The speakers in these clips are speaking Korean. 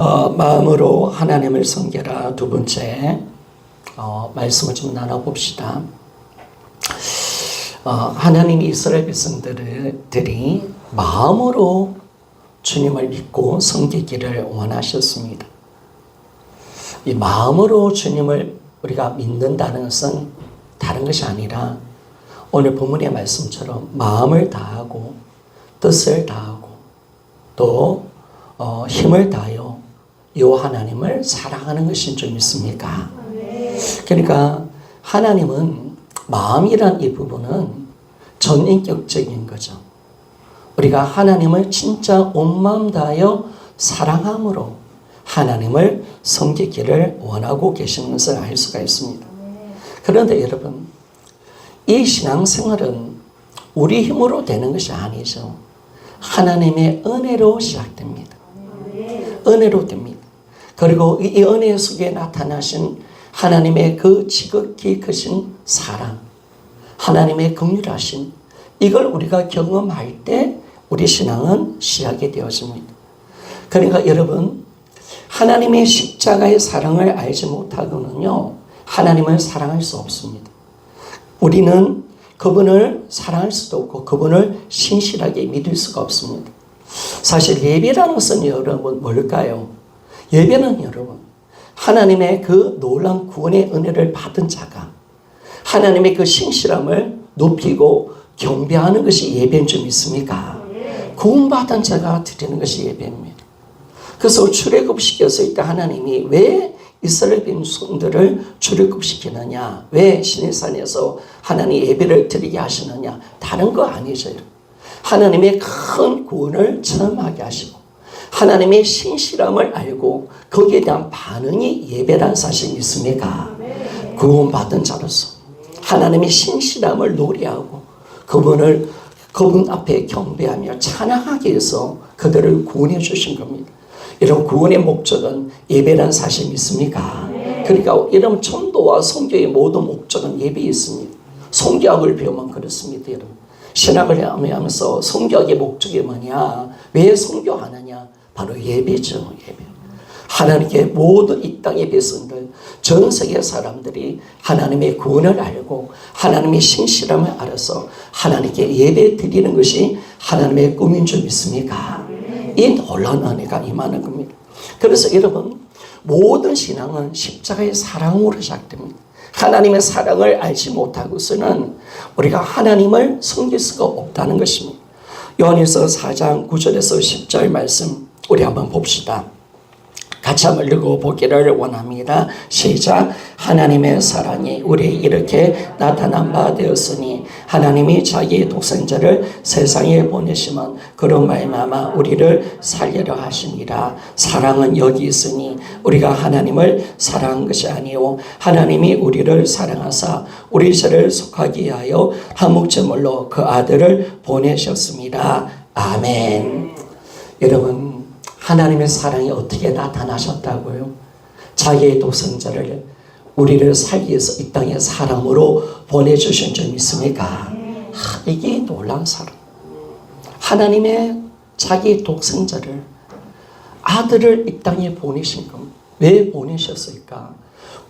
마음으로 하나님을 섬겨라 두 번째 말씀을 좀 나눠봅시다. 하나님이 이스라엘 백성들이 마음으로 주님을 믿고 섬기기를 원하셨습니다. 이 마음으로 주님을 우리가 믿는다는 것은 다른 것이 아니라 오늘 본문의 말씀처럼 마음을 다하고 뜻을 다하고 또 힘을 다하여 이 하나님을 사랑하는 것인 줄 믿습니까? 그러니까 하나님은 마음이란 이 부분은 전인격적인 거죠. 우리가 하나님을 진짜 온 마음 다하여 사랑함으로 하나님을 섬기기를 원하고 계시는 것을 알 수가 있습니다. 그런데 여러분, 이 신앙생활은 우리 힘으로 되는 것이 아니죠. 하나님의 은혜로 시작됩니다. 은혜로 됩니다. 그리고 이 은혜 속에 나타나신 하나님의 그 지극히 크신 사랑, 하나님의 긍휼하심, 이걸 우리가 경험할 때 우리 신앙은 시작이 되어집니다. 그러니까 여러분, 하나님의 십자가의 사랑을 알지 못하고는요, 하나님을 사랑할 수 없습니다. 우리는 그분을 사랑할 수도 없고 그분을 신실하게 믿을 수가 없습니다. 사실 예배라는 것은 여러분 뭘까요? 예배는 여러분, 하나님의 그 놀라운 구원의 은혜를 받은 자가 하나님의 그 신실함을 높이고 경배하는 것이 예배인 줄 믿습니까? 구원받은 자가 드리는 것이 예배입니다. 그래서 출애굽시켰을 때 하나님이 왜 이스라엘 백성들을 출애굽시키느냐, 왜 시내산에서 하나님 예배를 드리게 하시느냐, 다른 거 아니죠. 하나님의 큰 구원을 체험하게 하시고 하나님의 신실함을 알고 거기에 대한 반응이 예배란 사실이 있습니까? 구원받은 자로서 하나님의 신실함을 노래하고 그분 앞에 경배하며 찬양하기 위해서 그들을 구원해 주신 겁니다. 이런 구원의 목적은 예배란 사실 믿습니까? 그러니까 이런 전도와 선교의 모든 목적은 예배에 있습니다. 선교학을 배우면 그렇습니다, 여러분. 신학을 하면서 선교학의 목적이 뭐냐? 왜 선교하느냐? 바로 예배죠, 예배. 하나님께 모든 이 땅의 백성들, 전 세계 사람들이 하나님의 구원을 알고 하나님의 신실함을 알아서 하나님께 예배 드리는 것이 하나님의 꿈인 줄 믿습니까? 이 놀라운 은혜가 임하는 겁니다. 그래서 여러분, 모든 신앙은 십자가의 사랑으로 시작됩니다. 하나님의 사랑을 알지 못하고서는 우리가 하나님을 섬길 수가 없다는 것입니다. 요한일서 4장 9절에서 10절 말씀 우리 한번 봅시다. 같이 한번 읽어보기를 원합니다. 시작. 하나님의 사랑이 우리에 이렇게 나타난 바 되었으니 하나님이 자기의 독생자를 세상에 보내시면 그런 말미암아 우리를 살리려 하시니라. 사랑은 여기 있으니 우리가 하나님을 사랑한 것이 아니요 하나님이 우리를 사랑하사 우리 죄를 속하게 하여 한목제물로 그 아들을 보내셨습니다. 아멘. 여러분, 하나님의 사랑이 어떻게 나타나셨다고요? 자기의 독생자를 우리를 살기 위해서 이 땅에 사람으로 보내주신 줄 믿습니까? 이게 놀라운 사랑. 하나님의 자기 독생자를, 아들을 이 땅에 보내신 겁니다. 왜 보내셨을까?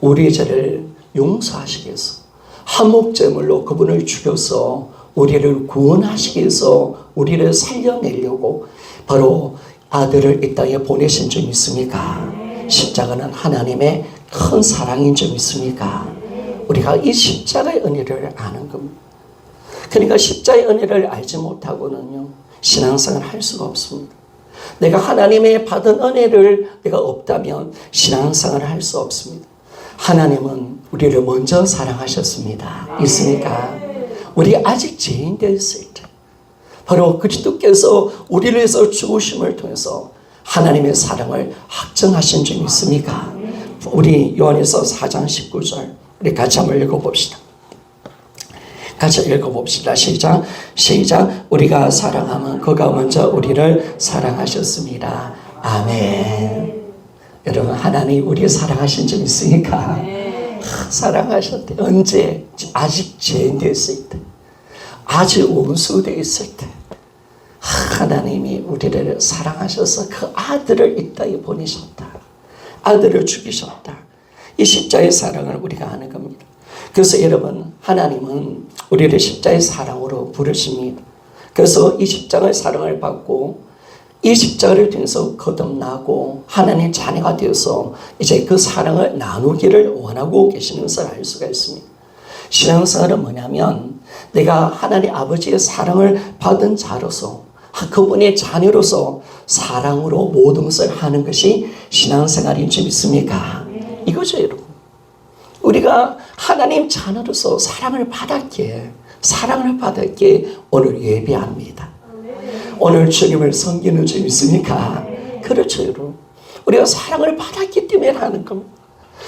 우리의 죄를 용서하시기 위해서, 한목제물로 그분을 죽여서 우리를 구원하시기 위해서 우리를 살려내려고 바로 아들을 이 땅에 보내신 줄 믿습니까? 십자가는 하나님의 큰 사랑인 줄 믿습니까? 우리가 이 십자가의 은혜를 아는 겁니다. 그러니까 십자가의 은혜를 알지 못하고는요, 신앙생활을 할 수가 없습니다. 내가 하나님의 받은 은혜를 내가 없다면 신앙생활을 할 수 없습니다. 하나님은 우리를 먼저 사랑하셨습니다. 있습니까? 우리 아직 죄인 되었을 때 바로 그리스도께서 우리를 위해서 죽으심을 통해서 하나님의 사랑을 확증하신 줄 믿습니까? 우리 요한일서 4장 19절 우리 같이 한번 읽어봅시다. 같이 읽어봅시다. 시작. 우리가 사랑하면 그가 먼저 우리를 사랑하셨습니다. 아멘. 여러분, 하나님 우리 사랑하신 줄 믿습니까? 사랑하셨대. 언제? 아직 죄인 됐을 때, 아직 원수되어 있을 때, 하나님이 우리를 사랑하셔서 그 아들을 이 땅에 보내셨다. 아들을 죽이셨다. 이 십자의 사랑을 우리가 아는 겁니다. 그래서 여러분, 하나님은 우리를 십자의 사랑으로 부르십니다. 그래서 이 십자가의 사랑을 받고 이 십자가를 통해서 거듭나고 하나님의 자녀가 되어서 이제 그 사랑을 나누기를 원하고 계시는 것을 알 수가 있습니다. 신앙생활은 뭐냐면 내가 하나님 아버지의 사랑을 받은 자로서 그분의 자녀로서 사랑으로 모든 것을 하는 것이 신앙생활인 줄 믿습니까? 이거죠, 여러분. 우리가 하나님 자녀로서 사랑을 받았기에 오늘 예배합니다. 오늘 주님을 섬기는 줄 믿습니까? 그렇죠, 여러분. 우리가 사랑을 받았기 때문에 하는 겁니다.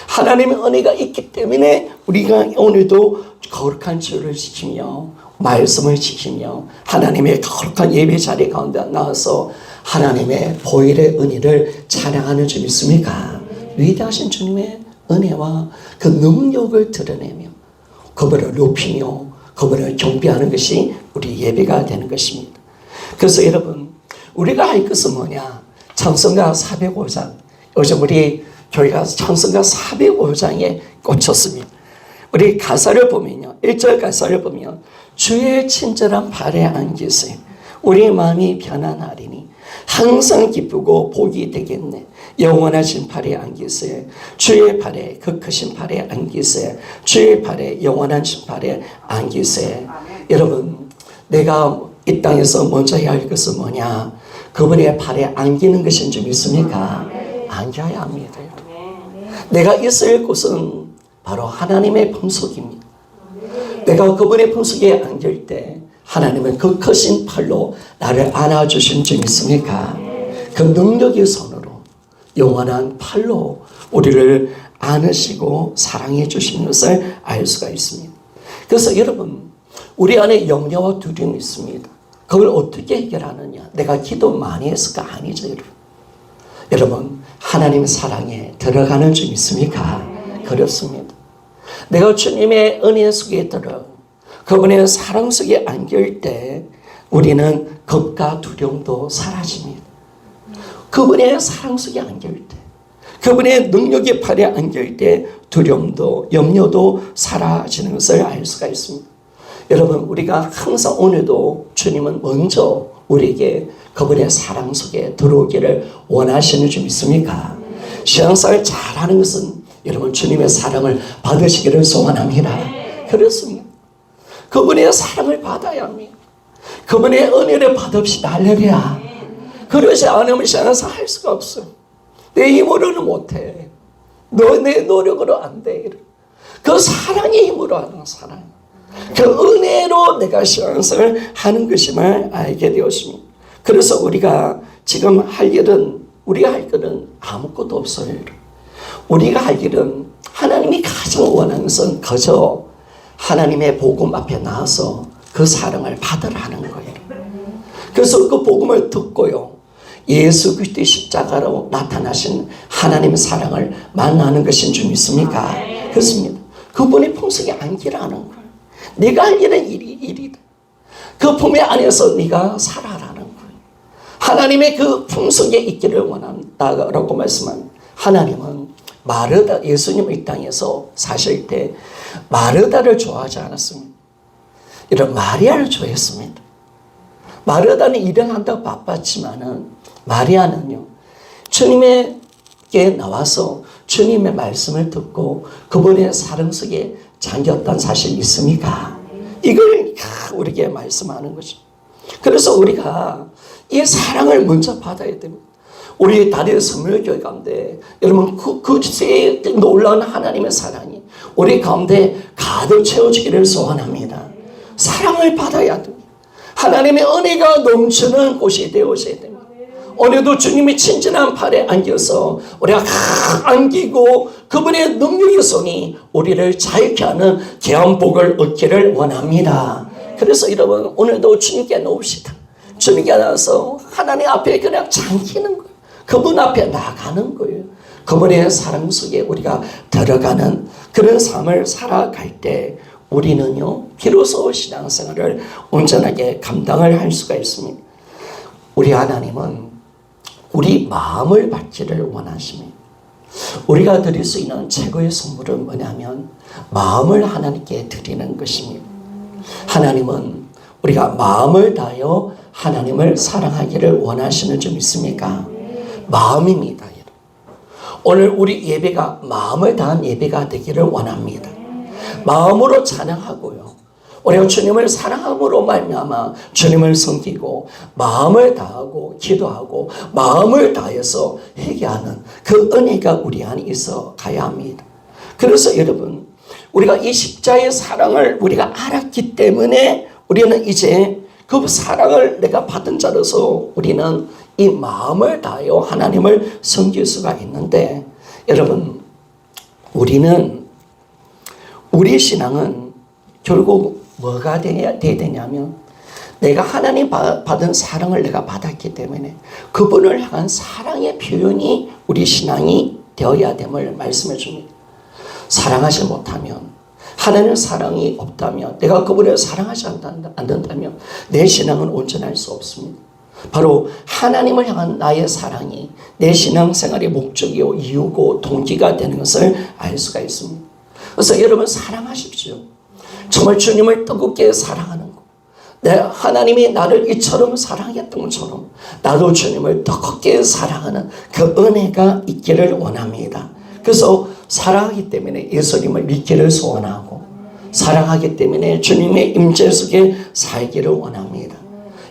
하나님의 은혜가 있기 때문에 우리가 오늘도 거룩한 주를 지키며 말씀을 지키며 하나님의 거룩한 예배 자리 가운데 나와서 하나님의 보혈의 은혜를 찬양하는 줄 믿습니까? 위대하신 주님의 은혜와 그 능력을 드러내며 그분을 높이며 그분을 경배하는 것이 우리 예배가 되는 것입니다. 그래서 여러분, 우리가 할 것은 뭐냐? 찬송가 405장. 요즘 우리 교회가 찬송가 405장에 꽂혔습니다. 우리 가사를 보면요, 1절 가사를 보면 주의 친절한 발에 안기세 우리 마음이 편안하리니 항상 기쁘고 복이 되겠네. 영원하신 발에 안기세 주의 발에 그 크신 발에 안기세 주의 발에 영원하신 발에 안기세. 여러분, 내가 이 땅에서 먼저 해야 할 것은 뭐냐? 그분의 발에 안기는 것인 줄 믿습니까? 안겨야 합니다. 내가 있을 곳은 바로 하나님의 품속입니다. 내가 그분의 품속에 안길 때 하나님은 그 크신 팔로 나를 안아주신 줄 믿습니까? 그 능력의 손으로 영원한 팔로 우리를 안으시고 사랑해 주시는 것을 알 수가 있습니다. 그래서 여러분, 우리 안에 염려와 두려움이 있습니다. 그걸 어떻게 해결하느냐? 내가 기도 많이 했을까? 아니죠, 여러분. 여러분, 하나님의 사랑에 들어가는 줄 믿습니까? 그렇습니다. 내가 주님의 은혜 속에 들어 그분의 사랑 속에 안길 때 우리는 겁과 두려움도 사라집니다. 그분의 사랑 속에 안길 때, 그분의 능력의 팔에 안길 때 두려움도 염려도 사라지는 것을 알 수가 있습니다. 여러분, 우리가 항상 오늘도 주님은 먼저 우리에게 그분의 사랑 속에 들어오기를 원하시는 줄 믿습니까? 신앙생활 잘하는 것은 여러분 주님의 사랑을 받으시기를 소원합니다. 그렇습니다. 그분의 사랑을 받아야 합니다. 그분의 은혜를 받읍시다. 할렐루야. 그러지 않으면 신앙생활 할 수가 없어요. 내 힘으로는 못해. 내 노력으로 안 돼. 그 사랑의 힘으로 하는 사랑. 그 은혜로 내가 신앙생활을 하는 것임을 알게 되었습니다. 그래서 우리가 지금 할 일은, 우리가 할 일은 아무것도 없어요. 우리가 할 일은 하나님이 가장 원하는 것은 그저 하나님의 복음 앞에 나와서 그 사랑을 받으라는 거예요. 그래서 그 복음을 듣고요, 예수 그리스도의 십자가로 나타나신 하나님의 사랑을 만나는 것인 줄 믿습니까? 그렇습니다. 그분의 품속에 안기라는 거예요. 네가 할 일은 일이다. 그 품의 안에서 네가 살아라는 거예요. 하나님의 그 품속에 있기를 원한다라고 말씀한 하나님은 마르다, 예수님 이 땅에서 사실 때 마르다를 좋아하지 않았습니다. 이런 마리아를 좋아했습니다. 마르다는 일을 한다고 바빴지만은 마리아는요, 주님에게 나와서 주님의 말씀을 듣고 그분의 사랑 속에 잠겼던 사실 있습니까? 이걸 우리에게 말씀하는 거죠. 그래서 우리가 이 사랑을 먼저 받아야 됩니다. 우리 다리의 선물교회 가운데 여러분 그 놀라운 하나님의 사랑이 우리 가운데 가득 채워지기를 소원합니다. 사랑을 받아야 됩니다. 하나님의 은혜가 넘치는 곳이 되어져야 됩니다. 오늘도 주님이 친절한 팔에 안겨서 우리가 안기고 그분의 능력의 손이 우리를 자유케 하는 귀한 복을 얻기를 원합니다. 그래서 여러분 오늘도 주님께 놓읍시다. 주님께 나와서 하나님 앞에 그냥 잠기는 거예요. 그분 앞에 나가는 거예요. 그분의 사랑 속에 우리가 들어가는 그런 삶을 살아갈 때 우리는요, 비로소 신앙생활을 온전하게 감당을 할 수가 있습니다. 우리 하나님은 우리 마음을 받기를 원하십니다. 우리가 드릴 수 있는 최고의 선물은 뭐냐면 마음을 하나님께 드리는 것입니다. 하나님은 우리가 마음을 다하여 하나님을 사랑하기를 원하시는 점 있습니까? 마음입니다. 오늘 우리 예배가 마음을 다한 예배가 되기를 원합니다. 마음으로 찬양하고요. 우리가 주님을 사랑함으로 말미암아 주님을 섬기고 마음을 다하고 기도하고 마음을 다해서 회개하는 그 은혜가 우리 안에 있어 가야 합니다. 그래서 여러분, 우리가 이 십자의 사랑을 우리가 알았기 때문에 우리는 이제 그 사랑을 내가 받은 자로서 우리는 이 마음을 다하여 하나님을 섬길 수가 있는데, 여러분, 우리 신앙은 결국 뭐가 돼야 되냐면 내가 하나님 받은 사랑을 내가 받았기 때문에 그분을 향한 사랑의 표현이 우리 신앙이 되어야 됨을 말씀해 줍니다. 사랑하지 못하면, 하나님의 사랑이 없다면, 내가 그분을 사랑하지 않는다면 내 신앙은 온전할 수 없습니다. 바로 하나님을 향한 나의 사랑이 내 신앙생활의 목적이요 이유고 동기가 되는 것을 알 수가 있습니다. 그래서 여러분, 사랑하십시오. 정말 주님을 뜨겁게 사랑하는 것, 하나님이 나를 이처럼 사랑했던 것처럼 나도 주님을 뜨겁게 사랑하는 그 은혜가 있기를 원합니다. 그래서 사랑하기 때문에 예수님을 믿기를 소원하고, 사랑하기 때문에 주님의 임재 속에 살기를 원합니다.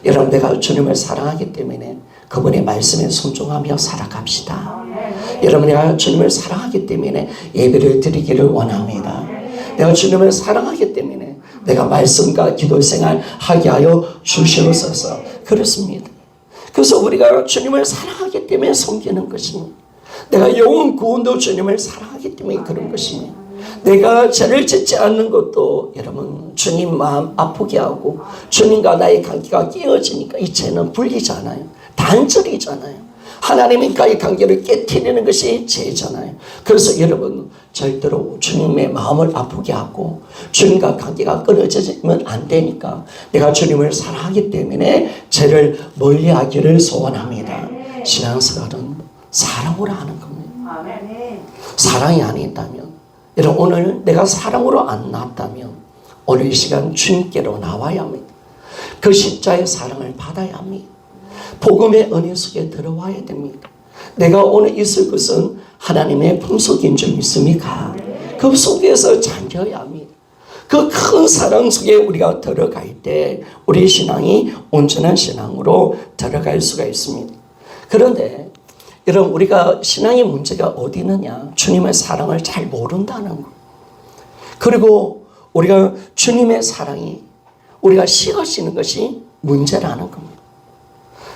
여러분, 내가 주님을 사랑하기 때문에 그분의 말씀에 순종하며 살아갑시다. 여러분, 내가 주님을 사랑하기 때문에 예배를 드리기를 원합니다. 내가 주님을 사랑하기 때문에 내가 말씀과 기도 생활 하게 하여 주시옵소서. 그렇습니다. 그래서 우리가 주님을 사랑하기 때문에 섬기는 것입니다. 내가 영혼 구원도 주님을 사랑하기 때문에 그런 것입니다. 내가 죄를 짓지 않는 것도 여러분 주님 마음 아프게 하고 주님과 나의 관계가 깨어지니까 이 죄는 불리잖아요. 단절이잖아요. 하나님과의 관계를 깨트리는 것이 죄잖아요. 그래서 여러분, 절대로 주님의 마음을 아프게 하고 주님과 관계가 끊어지면 안 되니까 내가 주님을 사랑하기 때문에 죄를 멀리하기를 소원합니다. 신앙생활은 사랑으로 하는 겁니다. 사랑이 아니다면, 여러분, 오늘 내가 사랑으로 안 나왔다면 오늘 이 시간 주님께로 나와야 합니다. 그 십자의 사랑을 받아야 합니다. 복음의 은혜 속에 들어와야 됩니다. 내가 오늘 있을 것은 하나님의 품속인 줄 믿습니까? 그 속에서 잠겨야 합니다. 그 큰 사랑 속에 우리가 들어갈 때 우리 신앙이 온전한 신앙으로 들어갈 수가 있습니다. 그런데 여러분, 우리가 신앙의 문제가 어디 있느냐? 주님의 사랑을 잘 모른다는 것. 그리고 우리가 주님의 사랑이 우리가 식어지는 것이 문제라는 겁니다.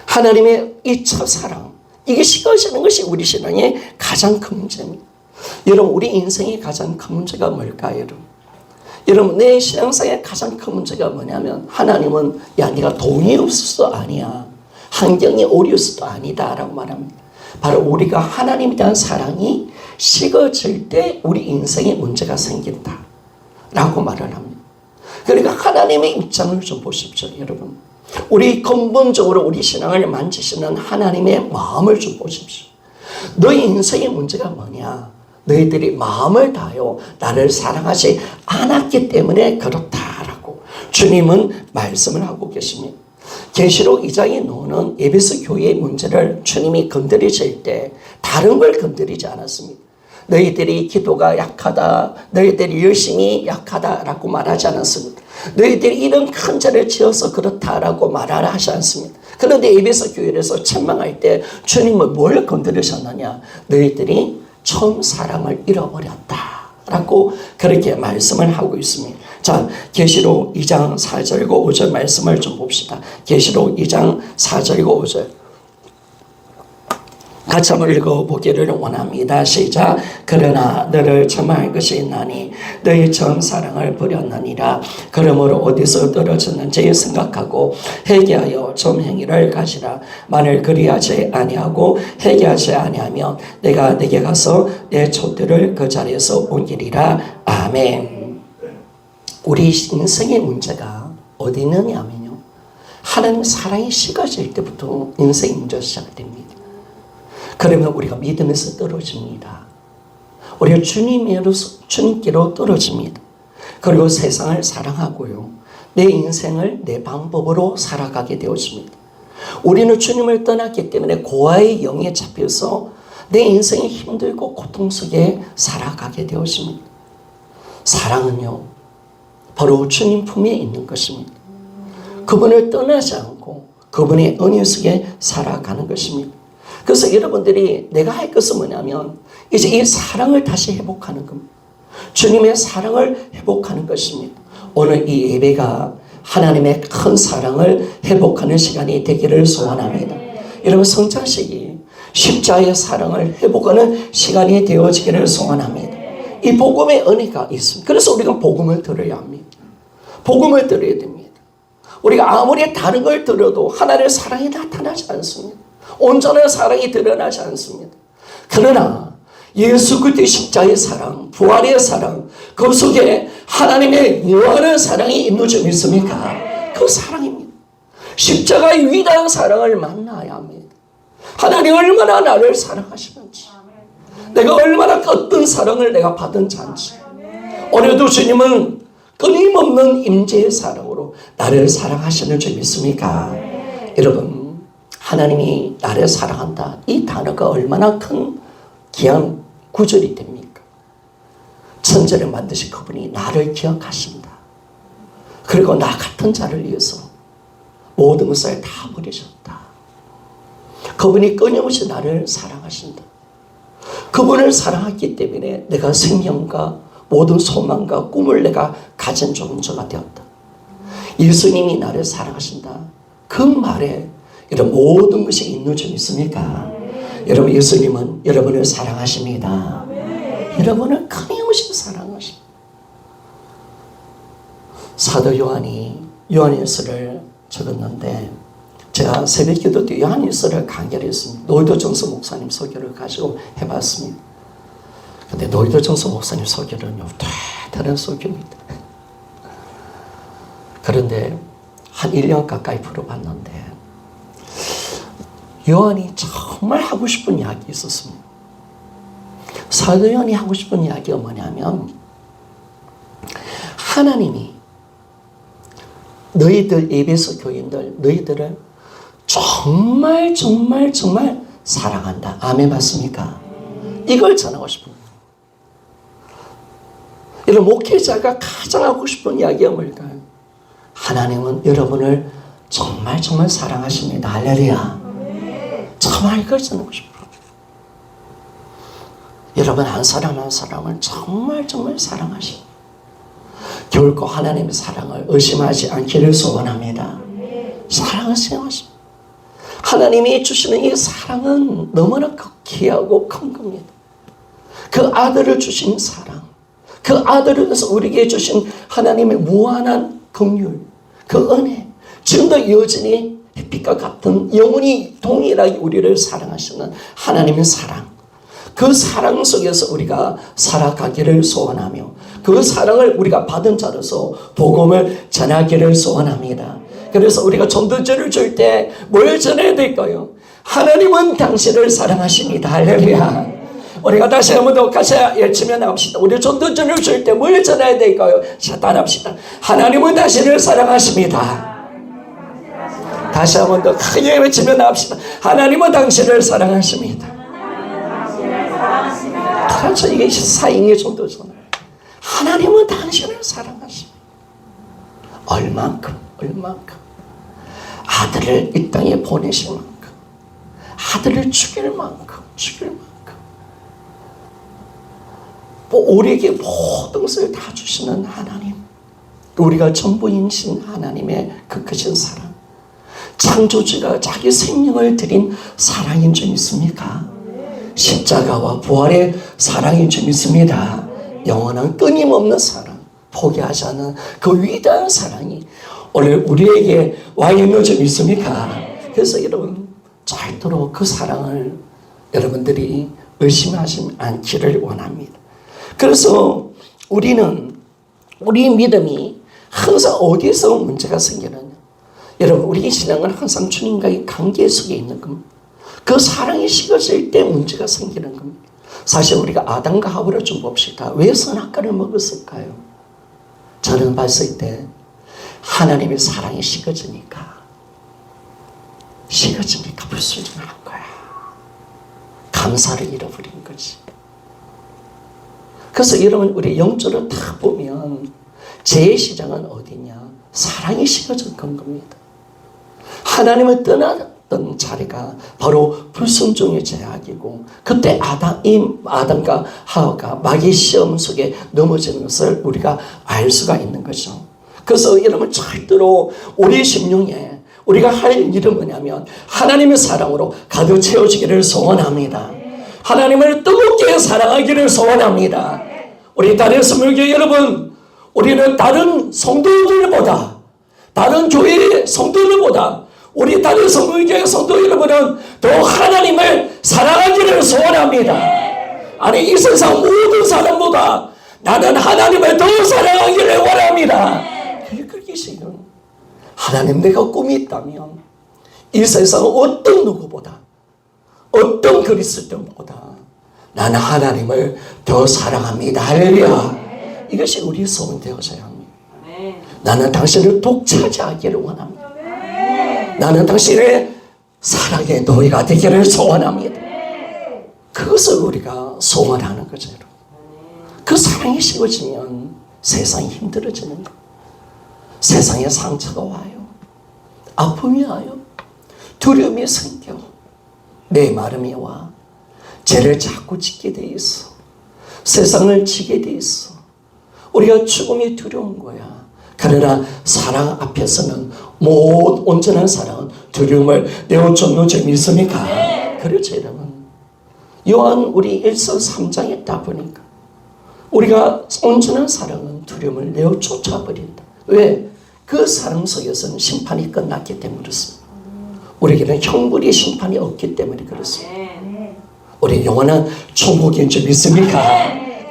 하나님의 이 첫사랑, 이게 식어지는 것이 우리 신앙의 가장 큰 문제입니다. 여러분, 우리 인생의 가장 큰 문제가 뭘까요? 여러분, 내 신앙생의 가장 큰 문제가 뭐냐면 하나님은 야, 네가 돈이 없어서 아니야, 환경이 어려워서도 아니다 라고 말합니다. 바로 우리가 하나님에 대한 사랑이 식어질 때 우리 인생에 문제가 생긴다 라고 말을 합니다. 그러니까 하나님의 입장을 좀 보십시오. 여러분, 우리 근본적으로 우리 신앙을 만지시는 하나님의 마음을 좀 보십시오. 너희 인생의 문제가 뭐냐? 너희들이 마음을 다하여 나를 사랑하지 않았기 때문에 그렇다라고 주님은 말씀을 하고 계십니다. 계시록 2장에 나오는 에베소 교회의 문제를 주님이 건드리실 때 다른 걸 건드리지 않았습니다. 너희들이 기도가 약하다, 너희들이 열심히 약하다라고 말하지 않았습니다. 너희들이 이런 큰 죄를 지어서 그렇다라고 말하라 하지 않습니다. 그런데 에베소 교회에서 책망할 때 주님은 뭘 건드리셨느냐? 너희들이 처음 사랑을 잃어버렸다라고 그렇게 말씀을 하고 있습니다. 자, 계시록 2장 4절과 5절 말씀을 좀 봅시다. 계시록 2장 4절과 5절 같이 한번 읽어보기를 원합니다. 시작. 그러나 너를 청망할 것이 있나니 너희 처음 사랑을 버렸느니라. 그러므로 어디서 떨어졌는지 생각하고 회개하여 좀 행위를 가지라. 만일 그리하지 아니하고 회개하지 아니하면 내가 네게 가서 내 촛대를 그 자리에서 옮기리라. 아멘. 우리 인생의 문제가 어디 있느냐면요, 하나님 사랑이 식어질 때부터 인생의 문제가 시작됩니다. 그러면 우리가 믿음에서 떨어집니다. 우리가 주님께로 떨어집니다. 그리고 세상을 사랑하고요, 내 인생을 내 방법으로 살아가게 되어집니다. 우리는 주님을 떠났기 때문에 고아의 영에 잡혀서 내 인생이 힘들고 고통 속에 살아가게 되어집니다. 사랑은요, 바로 주님 품에 있는 것입니다. 그분을 떠나지 않고 그분의 은혜 속에 살아가는 것입니다. 그래서 여러분들이 내가 할 것은 뭐냐면 이제 이 사랑을 다시 회복하는 겁니다. 주님의 사랑을 회복하는 것입니다. 오늘 이 예배가 하나님의 큰 사랑을 회복하는 시간이 되기를 소원합니다. 여러분, 성찬식이 십자가의 사랑을 회복하는 시간이 되어지기를 소원합니다. 이 복음의 은혜가 있습니다. 그래서 우리가 복음을 들어야 합니다. 복음을 들어야 됩니다. 우리가 아무리 다른 걸 들어도 하나님의 사랑이 나타나지 않습니다. 온전한 사랑이 드러나지 않습니다. 그러나 예수 그리스도의 십자가의 사랑, 부활의 사랑, 그 속에 하나님의 무한한 사랑이 있는 줄 믿습니까? 그 사랑입니다. 십자가의 위대한 사랑을 만나야 합니다. 하나님 얼마나 나를 사랑하시는지, 내가 얼마나 어떤 사랑을 내가 받은 잔지, 오늘도 주님은 끊임없는 임재의 사랑으로 나를 사랑하시는 줄 믿습니까? 여러분, 하나님이 나를 사랑한다, 이 단어가 얼마나 큰 귀한 구절이 됩니까? 천지를 만드신 그분이 나를 기억하신다. 그리고 나 같은 자를 위해서 모든 것을 다 버리셨다. 그분이 끊임없이 나를 사랑하신다. 그분을 사랑했기 때문에 내가 생명과 모든 소망과 꿈을 내가 가진 존재가 되었다. 예수님이 나를 사랑하신다. 그 말에 이런 모든 것이 있는 줄 믿습니까? 여러분, 예수님은 여러분을 사랑하십니다. 여러분을 끊임없이 사랑하십니다. 사도 요한이 요한일서를 적었는데, 제가 새벽기도 때 요한일서를 강의를 했습니다. 노이도 정서 목사님 설교를 가지고 해봤습니다. 근데 노이도 정서 목사님 설교는요, 대단한 설교입니다. 그런데 한 1년 가까이 풀어봤는데 요한이 정말 하고 싶은 이야기 있었습니다. 사도 요한이 하고 싶은 이야기가 뭐냐면, 하나님이 너희들 에베소 교인들, 너희들을 정말 사랑한다. 아멘 맞습니까? 이걸 전하고 싶은 거예요. 이런 목회자가 가장 하고 싶은 이야기가 뭘까요? 하나님은 여러분을 정말 사랑하십니다. 할렐루야. 정말 이걸 전하고 싶어요. 여러분, 한 사람 한 사람을 정말 사랑하십니다. 결코 하나님의 사랑을 의심하지 않기를 소원합니다. 사랑을 생각하십니다. 하나님이 주시는 이 사랑은 너무나 귀하고 큰 겁니다. 그 아들을 주신 사랑, 그 아들을 위해서 우리에게 주신 하나님의 무한한 긍휼, 그 은혜, 지금도 여전히 햇빛과 같은 영원히 동일하게 우리를 사랑하시는 하나님의 사랑, 그 사랑 속에서 우리가 살아가기를 소원하며 그 사랑을 우리가 받은 자로서 복음을 전하기를 소원합니다. 그래서 우리가 전도전을 줄 때 뭘 전해야 될까요? 하나님은 당신을 사랑하십니다. 할렐루야. 우리가 다시 한번 더 같이 외치며 나갑시다. 우리 전도전을 줄 때 뭘 전해야 될까요? 자, 따라합시다. 하나님은 당신을 사랑하십니다. 다시 한번 더 크게 외치며 나갑시다. 하나님은 당신을 사랑하십니다. 그렇죠. 이게 사인의 전도전을. 하나님은 당신을 사랑하십니다. 얼만큼 아들을 이 땅에 보내신 만큼, 아들을 죽일 만큼 우리에게 모든 것을 다 주시는 하나님, 우리가 전부인신 하나님의 그 크신 사랑, 창조주가 자기 생명을 드린 사랑인 줄 믿습니까? 십자가와 부활의 사랑인 줄 믿습니다. 영원한 끊임없는 사랑, 포기하지 않는 그 위대한 사랑이 오늘 우리에게 와 있는 줄 믿습니까? 그래서 여러분, 절대로 그 사랑을 여러분들이 의심하지 않기를 원합니다. 그래서 우리 믿음이 항상 어디서 문제가 생기느냐? 여러분, 우리 신앙은 항상 주님과의 관계 속에 있는 겁니다. 그 사랑이 식어질 때 문제가 생기는 겁니다. 사실 우리가 아담과 하와를 좀 봅시다. 왜 선악과를 먹었을까요? 저는 봤을 때 하나님의 사랑이 식어지니까 불순종한 거야. 감사를 잃어버린 거지. 그래서 여러분, 우리 영적으로 다 보면 죄의 시작은 어디냐? 사랑이 식어진 건 겁니다. 하나님을 떠났던 자리가 바로 불순종의 죄악이고, 그때 아담과 하와가 마귀의 시험 속에 넘어지는 것을 우리가 알 수가 있는 거죠. 그래서 여러분, 절대로 우리 심령에 우리가 할 일은 뭐냐면 하나님의 사랑으로 가득 채워지기를 소원합니다. 하나님을 뜨겁게 사랑하기를 소원합니다. 우리 다른 선물교회 여러분, 우리는 다른 성도들보다, 다른 교회의 성도들보다 우리 다른 선물교회 성도 여러분은 더 하나님을 사랑하기를 소원합니다. 아니, 이 세상 모든 사람보다 나는 하나님을 더 사랑하기를 원합니다. 그렇게 지금 하나님, 내가 꿈이 있다면 이 세상 어떤 누구보다, 어떤 그리스도인보다 나는 하나님을 더 사랑합니다. 할렐루야. 이것이 우리 소원 되어져야 합니다. 나는 당신을 독차지하기를 원합니다. 나는 당신의 사랑의 노예가 되기를 소원합니다. 그것을 우리가 소원하는 거죠. 그 사랑이 식어지면 세상이 힘들어지는 거예요. 세상에 상처가 와요. 아픔이 와요. 두려움이 생겨. 내 마음이 와. 죄를 자꾸 짓게 돼 있어. 세상을 지게 돼 있어. 우리가 죽음이 두려운 거야. 그러나 사랑 앞에서는 온전한 사랑은 두려움을 내어쫓는 줄 믿습니까? 그렇죠, 여러분. 요한 우리 1서 3장에 딱 보니까 우리가 온전한 사랑은 두려움을 내어쫓아 버린다. 왜? 그 사랑 속에서는 심판이 끝났기 때문에 그렇습니다. 우리에게는 형벌의 심판이 없기 때문에 그렇습니다. 우리 영원한 천국인 줄 믿습니까?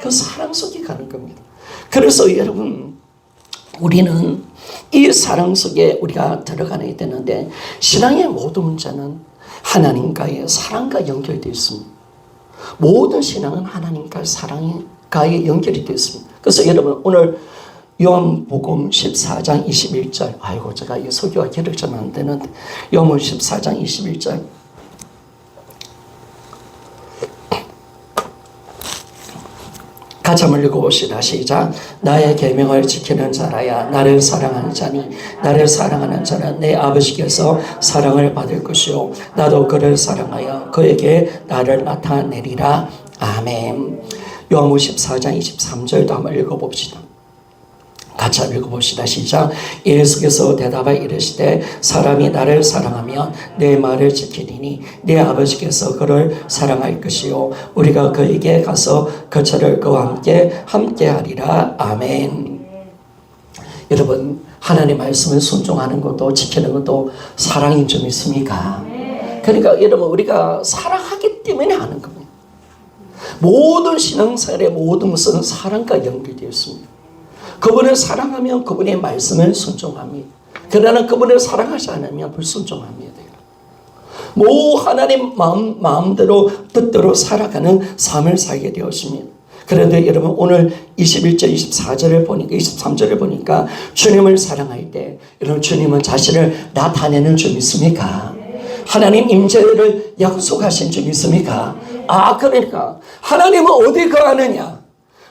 그 사랑 속에 가는 겁니다. 그래서 여러분, 우리는 이 사랑 속에 우리가 들어가야 되는데, 신앙의 모든 문제는 하나님과의 사랑과 연결되어 있습니다. 모든 신앙은 하나님과의 사랑과의 연결이 되어 있습니다. 그래서 여러분, 오늘 요한복음 14장 21절, 아이고, 제가 이 설교가 길어져는 안 되는데, 요한복음 14장 21절. 같이 한번 읽어봅시다. 시작. 나의 계명을 지키는 자라야 나를 사랑하는 자니, 나를 사랑하는 자는 내 아버지께서 사랑을 받을 것이요 나도 그를 사랑하여 그에게 나를 나타내리라. 아멘. 요한복음 14장 23절도 한번 읽어봅시다. 같이 한번 읽어봅시다. 시작. 예수께서 대답하여 이르시되 사람이 나를 사랑하면 내 말을 지키리니 내 아버지께서 그를 사랑할 것이요 우리가 그에게 가서 거처를 그와 함께 하리라. 아멘. 여러분, 하나님 말씀을 순종하는 것도 지키는 것도 사랑인 줄 믿습니까? 그러니까 여러분, 우리가 사랑하기 때문에 하는 겁니다. 모든 신앙생활의 모든 것은 사랑과 연결되어 있습니다. 그분을 사랑하면 그분의 말씀을 순종합니다. 그러나 그분을 사랑하지 않으면 불순종합니다. 하나님 마음대로 뜻대로 살아가는 삶을 살게 되었습니다. 그런데 여러분, 오늘 21절 24절을 보니까 23절을 보니까 주님을 사랑할 때 여러분, 주님은 자신을 나타내는 줄 믿습니까? 하나님 임재를 약속하신 줄 믿습니까? 그러니까 하나님은 어디 거하느냐?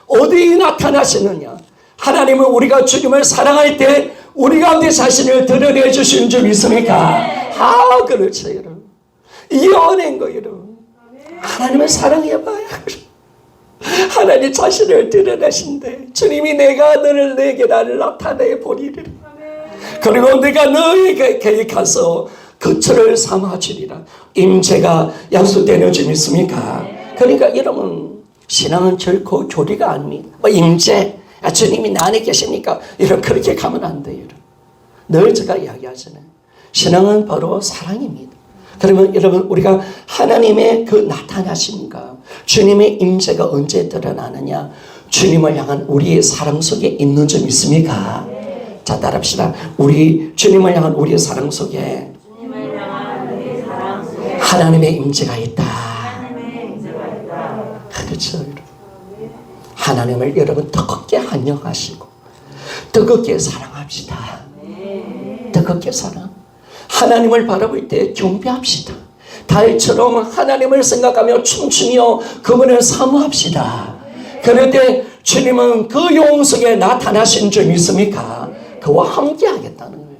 어디 나타나시느냐? 하나님은 우리가 주님을 사랑할 때 우리 가운데 자신을 드러내 주시는 줄 믿습니까? 그렇죠, 여러분. 이게 은혜인 거예요, 여러분. 하나님을 사랑해봐야 하나님 자신을 드러내신대. 주님이 내가 너를 내게 나를 나타내 보리리라. 그리고 내가 너에게 가서 거처를 삼아주리라. 임재가 약속되는 줄 믿습니까? 그러니까 여러분, 신앙은 결코 교리가 아닙니다. 임재, 주님이 나 안에 계십니까? 이런 그렇게 가면 안 돼요. 늘 제가 이야기하잖아요. 신앙은 바로 사랑입니다. 그러면 여러분, 우리가 하나님의 그 나타나심과 주님의 임재가 언제 드러나느냐? 주님을 향한 우리의 사랑 속에 있는 줄 믿습니까? 자, 따라합시다. 우리 주님을 향한 우리의 사랑 속에 하나님의 임재가 있다. 그렇죠, 여러분. 하나님을 여러분 뜨겁게 환영하시고 뜨겁게 사랑합시다. 뜨겁게 사랑. 하나님을 바라볼 때 경배합시다. 다윗처럼 하나님을 생각하며 춤추며 그분을 사모합시다. 그럴 때 주님은 그 영혼 속에 나타나신 줄 믿습니까? 그와 함께 하겠다는 거예요.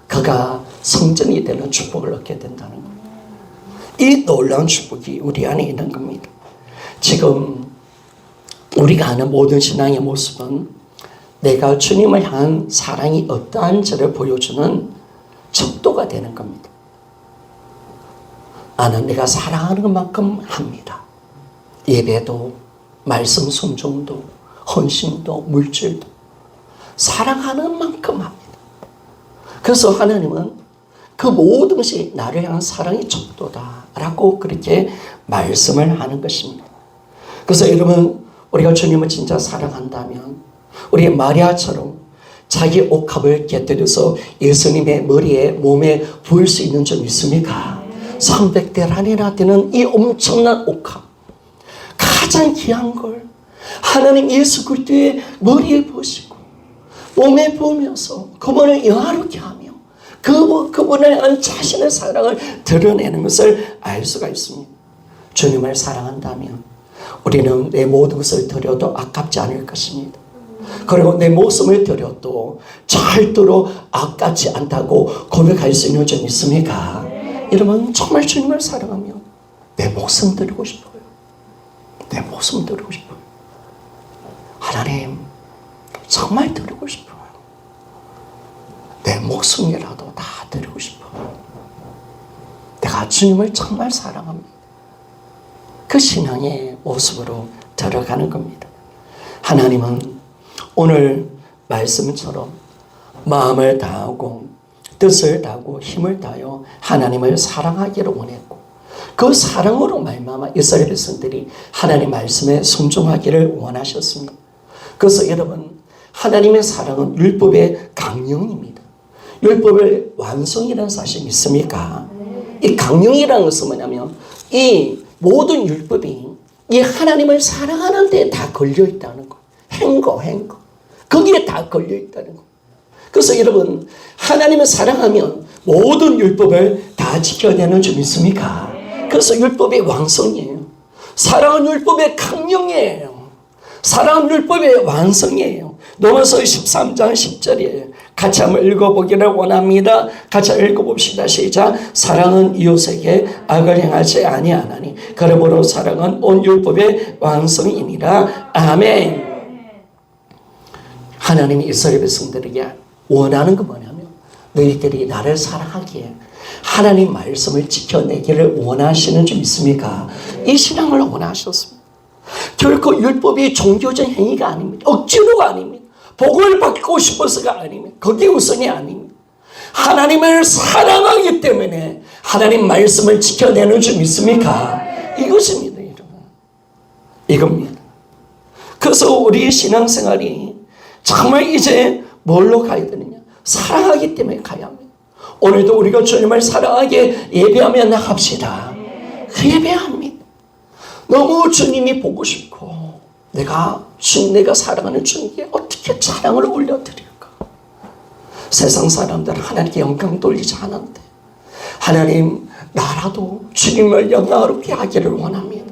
그가 성전이 되는 축복을 얻게 된다는 거예요. 이 놀라운 축복이 우리 안에 있는 겁니다. 지금 우리가 하는 모든 신앙의 모습은 내가 주님을 향한 사랑이 어떠한지를 보여주는 척도가 되는 겁니다. 나는 내가 사랑하는 것만큼 합니다. 예배도, 말씀 순종도, 헌신도, 물질도 사랑하는 만큼 합니다. 그래서 하나님은 그 모든 것이 나를 향한 사랑의 척도다라고 그렇게 말씀을 하는 것입니다. 그래서 여러분, 우리가 주님을 진짜 사랑한다면 우리 마리아처럼 자기 옥합을 곁들여서 예수님의 머리에 몸에 부을 수 있는 줄 믿습니까? 300대란이나 되는 이 엄청난 옥합, 가장 귀한 걸 하나님 예수 그리스도의 머리에 부으시고 몸에 부으면서 그분을 영화롭게 하며 그분을 향한 자신의 사랑을 드러내는 것을 알 수가 있습니다. 주님을 사랑한다면 우리는 내 모든 것을 드려도 아깝지 않을 것입니다. 그리고 내 목숨을 드려도 절대로 아깝지 않다고 고백할 수 있는 점 있습니까? 여러분, 정말 주님을 사랑하면 내 목숨 드리고 싶어요. 내 목숨 드리고 싶어요. 하나님, 정말 드리고 싶어요. 내 목숨이라도 다 드리고 싶어요. 내가 주님을 정말 사랑합니다. 그 신앙의 모습으로 들어가는 겁니다. 하나님은 오늘 말씀처럼 마음을 다하고 뜻을 다하고 힘을 다하여 하나님을 사랑하기를 원했고 그 사랑으로 말미암아 이스라엘 백성들이 하나님 말씀에 순종하기를 원하셨습니다. 그래서 여러분, 하나님의 사랑은 율법의 강령입니다. 율법의 완성이라는 사실 믿습니까? 이 강령이라는 것은 뭐냐면 이 모든 율법이 이 하나님을 사랑하는 데 다 걸려있다는 거. 행거. 거기에 다 걸려있다는 거. 그래서 여러분, 하나님을 사랑하면 모든 율법을 다 지켜내는 줄 믿습니까? 그래서 율법의 완성이에요. 사랑은 율법의 강령이에요. 사랑은 율법의 완성이에요. 로마서 13장 10절이에요. 같이 한번 읽어보기를 원합니다. 같이 읽어봅시다. 시작. 사랑은 이웃에게 악을 행하지 아니하나니 그러므로 사랑은 온 율법의 완성이니라. 아멘. 하나님이 이스라엘 백성들에게 원하는 건 뭐냐면 너희들이 나를 사랑하기에 하나님 말씀을 지켜내기를 원하시는 줄 믿습니까? 이 신앙을 원하셨습니다. 결코 율법이 종교적 행위가 아닙니다. 억지로가 아닙니다. 복을 받고 싶어서가 아닙니다. 그게 우선이 아닙니다. 하나님을 사랑하기 때문에 하나님 말씀을 지켜내는 줄 믿습니까? 이것입니다, 여러분. 이겁니다. 그래서 우리의 신앙생활이 정말 이제 뭘로 가야 되느냐? 사랑하기 때문에 가야 합니다. 오늘도 우리가 주님을 사랑하게 예배하며 나갑시다. 예배합니다. 너무 주님이 보고 싶고 내가 사랑하는 주님께 어떻게 찬양을 올려드릴까? 세상 사람들은 하나님께 영광 돌리지 않는데 하나님, 나라도 주님을 영광스럽게 하기를 원합니다.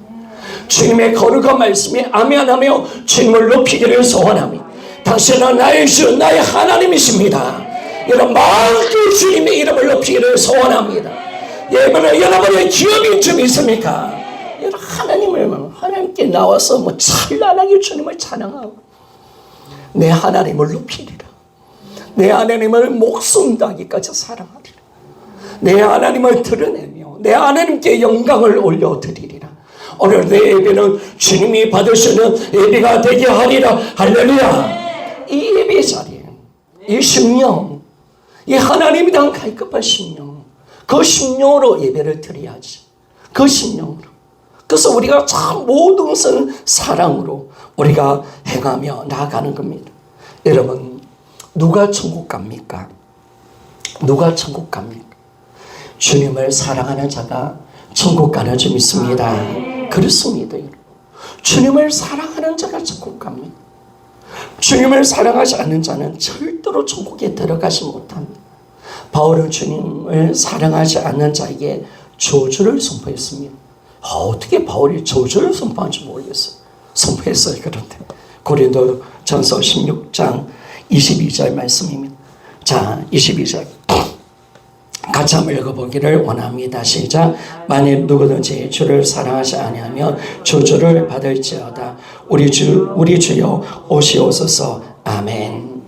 주님의 거룩한 말씀에 아멘하며 주님을 높이기를 소원합니다. 당신은 나의 주, 나의 하나님이십니다. 여러분, 마음껏 주님의 이름을 높이기를 소원합니다. 여러분의 기업인 줄 믿습니까? 하나님께 나와서 찬란하게 주님을 찬양하고 내 하나님을 높이리라. 내 하나님을 목숨 다하기까지 사랑하리라. 내 하나님을 드러내며 내 하나님께 영광을 올려드리리라. 오늘 내 예배는 주님이 받으시는 예배가 되게 하리라. 할렐루야. 이 예배 자리에 이 심령, 이 하나님에 대한 갈급한 심령, 그 심령으로 예배를 드려야지. 그 심령으로. 그래서 우리가 참 모든 것은 사랑으로 우리가 행하며 나아가는 겁니다. 여러분, 누가 천국 갑니까? 누가 천국 갑니까? 주님을 사랑하는 자가 천국 가는 줄 믿습니다. 그렇습니다. 주님을 사랑하는 자가 천국 갑니다. 주님을 사랑하지 않는 자는 절대로 천국에 들어가지 못합니다. 바울은 주님을 사랑하지 않는 자에게 저주를 선포했습니다. 어떻게 바울이 저주를 선포한지 모르겠어요. 선포했어요. 그런데 고린도전서 16장 22절 말씀입니다. 자, 22절 같이 한번 읽어보기를 원합니다. 시작. 만일 누구든지 주를 사랑하지 아니하면 저주를 받을지어다. 우리 주여 오시옵소서. 아멘.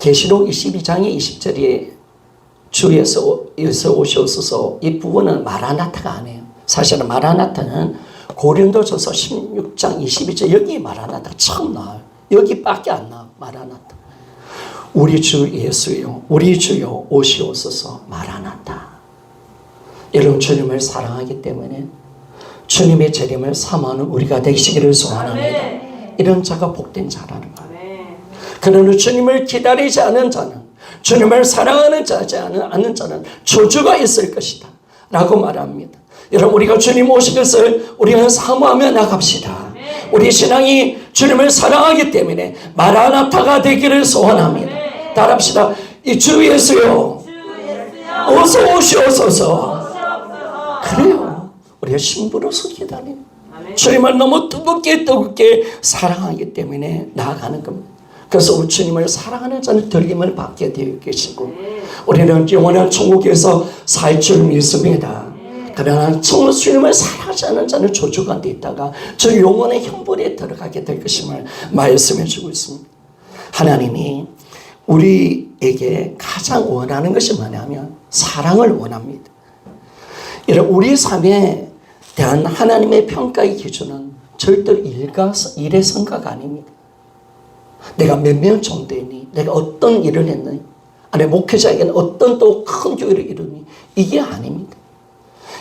계시록 22장의 20절이 주에서 오시옵소서, 이 부분은 마라나타가 아니에요. 사실은 마라나타는 고린도전서 16장 22절 여기 마라나타가 처음 나와요. 여기밖에 안 나와요. 마라나타. 우리 주 예수여, 우리 주여 오시옵소서. 마라나타. 여러분, 주님을 사랑하기 때문에 주님의 재림을 사모하는 우리가 되시기를 소원합니다. 이런 자가 복된 자라는 거예요. 그러나 주님을 기다리지 않은 자는, 주님을 사랑하는 자지 않은 자는 저주가 있을 것이다 라고 말합니다. 여러분, 우리가 주님 오실 것을 우리는 사모하며 나갑시다. 우리 신앙이 주님을 사랑하기 때문에 마라나타가 되기를 소원합니다. 따라합시다. 이 주 예수요, 어서 오시옵소서. 그래요. 우리가 신부로서 기다려요. 주님을 너무 뜨겁게 사랑하기 때문에 나아가는 겁니다. 그래서 우리 주님을 사랑하는 자는 들림을 받게 되어 계시고, 우리는 영원한 천국에서 살 줄 믿습니다. 그러나 주님을 사랑하지 않는 자는 저주 가운데 있다가 저 영원의 형벌에 들어가게 될 것임을 말씀해 주고 있습니다. 하나님이 우리에게 가장 원하는 것이 뭐냐면 사랑을 원합니다. 이런 우리 삶에 대한 하나님의 평가의 기준은 절대로 일의 성과가 아닙니다. 내가 몇 명 정도이니, 내가 어떤 일을 했느니, 아니 목회자에게는 어떤 또 큰 교회를 이루니, 이게 아닙니다.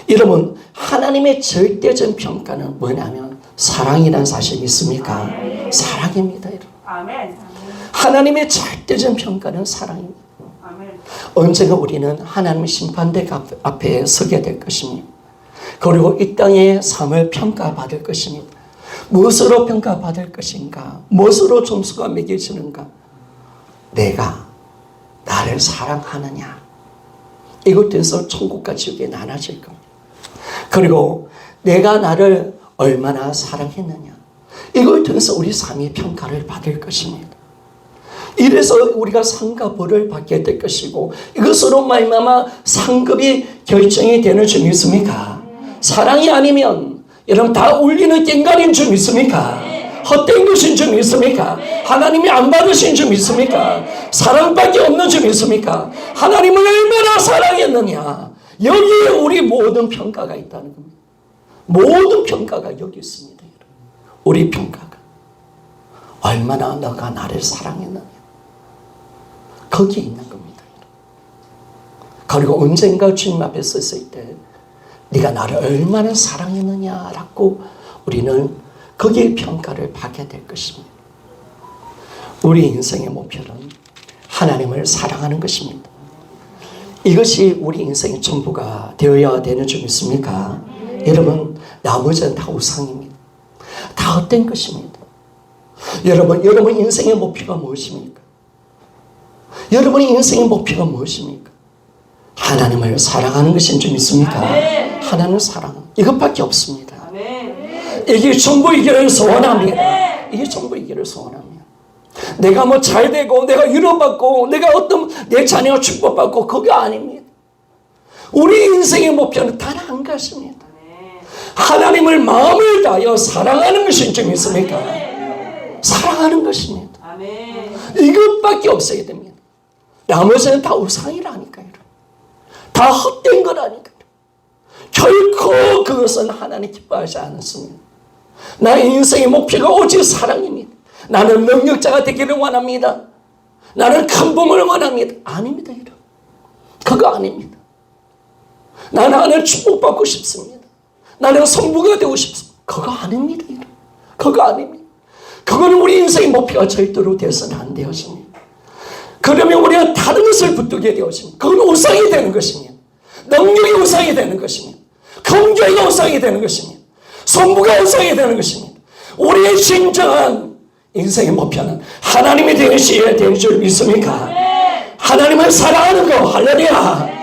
여러분, 하나님의 절대적 평가는 뭐냐면 사랑이라는 사실 믿습니까? 사랑입니다. 여러분. 하나님의 절대적 평가는 사랑입니다. 언젠가 우리는 하나님의 심판대 앞에 서게 될 것입니다. 그리고 이 땅의 삶을 평가받을 것입니다. 무엇으로 평가받을 것인가? 무엇으로 점수가 매겨지는가? 내가 나를 사랑하느냐? 이것에서 천국과 지옥에 나눠질 겁니다. 그리고 내가 나를 얼마나 사랑했느냐? 이걸 통해서 우리 삶의 평가를 받을 것입니다. 이래서 우리가 상과 벌을 받게 될 것이고, 이것으로 말미암아 상급이 결정이 되는 줄 믿습니까? 사랑이 아니면 여러분 다 울리는 깽가리인 줄 믿습니까? 헛된 것인 줄 믿습니까? 하나님이 안 받으신 줄 믿습니까? 사랑밖에 없는 줄 믿습니까? 하나님을 얼마나 사랑했느냐? 여기에 우리 모든 평가가 있다는 겁니다. 모든 평가가 여기 있습니다. 우리 평가가 얼마나 너가 나를 사랑했느냐, 거기에 있는 겁니다. 그리고 언젠가 주님 앞에 섰을 때 네가 나를 얼마나 사랑했느냐라고 우리는 거기에 평가를 받게 될 것입니다. 우리 인생의 목표는 하나님을 사랑하는 것입니다. 이것이 우리 인생의 전부가 되어야 되는 줄 믿습니까? 여러분, 나머지는 다 우상입니다. 다 헛된 것입니다. 여러분 인생의 목표가 무엇입니까? 여러분의 인생의 목표가 무엇입니까? 하나님을 사랑하는 것인 줄 믿습니까? 하나님을 사랑하는 이것밖에 없습니다. 이게 전부이기를 소원합니다. 이게 전부이기를 소원합니다. 내가 뭐 잘되고 내가 위로받고 내가 어떤 내 자녀가 축복받고 그게 아닙니다. 우리 인생의 목표는 단 한 가지입니다. 하나님을 마음을 다하여 사랑하는 것인 줄 믿습니까? 사랑하는 것입니다. 이것밖에 없어야 됩니다. 나머지는 다 우상이라니까요. 다 헛된 거라니까요. 결코 그것은 하나님 기뻐하지 않습니다. 나의 인생의 목표가 오직 사랑입니다. 나는 능력자가 되기를 원합니다. 나는 큰 봄을 원합니다. 아닙니다. 그거 아닙니다. 나는 축복받고 싶습니다. 나는 성부가 되고 싶습니다. 그거 아닙니다. 그거 아닙니다. 그거는 우리 인생의 목표가 절대로 되어서는 안 되어집니다. 그러면 우리가 다른 것을 붙들게 되어집니다. 그건 우상이 되는 것입니다. 능력이 우상이 되는 것입니다. 경제가 우상이 되는 것입니다. 성부가 우상이 되는 것입니다. 우리의 진정한 인생의 목표는 하나님이 되시어야 되는 줄 믿습니까? 하나님을 사랑하는 거, 할렐루야.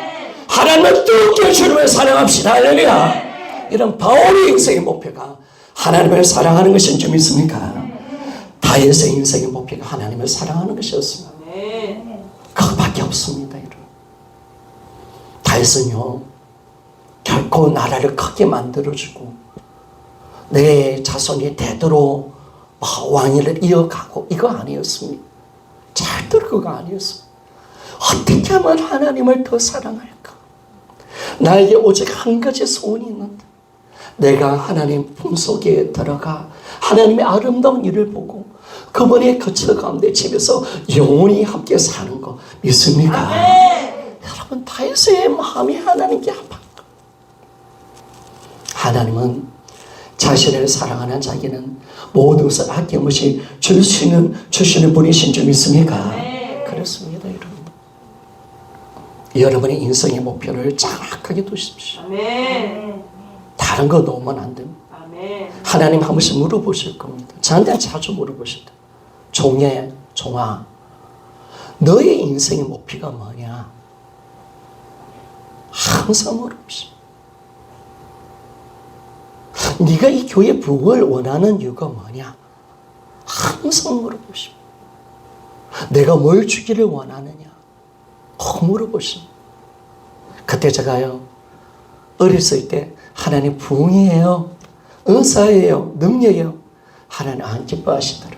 하나님을 뜨겁게 주님을 사랑합시다, 할렐루야. 이런 바울의 인생의 목표가 하나님을 사랑하는 것인 줄 믿습니까? 다윗의 인생의 목표가 하나님을 사랑하는 것이었습니다. 그것밖에 없습니다. 여러분. 다윗은요, 결코 나라를 크게 만들어주고 내 자손이 대대로 왕위를 이어가고 이거 아니었습니다. 절대로 그거 아니었습니다. 어떻게 하면 하나님을 더 사랑할까? 나에게 오직 한 가지 소원이 있는데 내가 하나님 품속에 들어가 하나님의 아름다운 일을 보고 그분의 거처 가운데 집에서 영원히 함께 사는 거 믿습니까? 여러분, 다윗의 마음이 하나님께 합한 거. 하나님은 자신을 사랑하는 자에게는 모든 것을 아낌없이 주시는 분이신 줄 믿습니까? 그렇습니다, 여러분. 여러분의 인생의 목표를 정확하게 두십시오. 다른 거 놓으면 안 됩니다. 하나님 한 번씩 물어보실 겁니다. 저한테 자주 물어보실 때, 종아, 너의 인생의 목표가 뭐냐? 항상 물어보십니다. 네가 이 교회 부흥을 원하는 이유가 뭐냐? 항상 물어보십니다. 내가 뭘 주기를 원하느냐? 꼭 물어보십니다. 그때 제가요, 어렸을 때 하나님 부흥이에요, 은사예요, 능력이에요, 하나님 안 기뻐하시더라고요.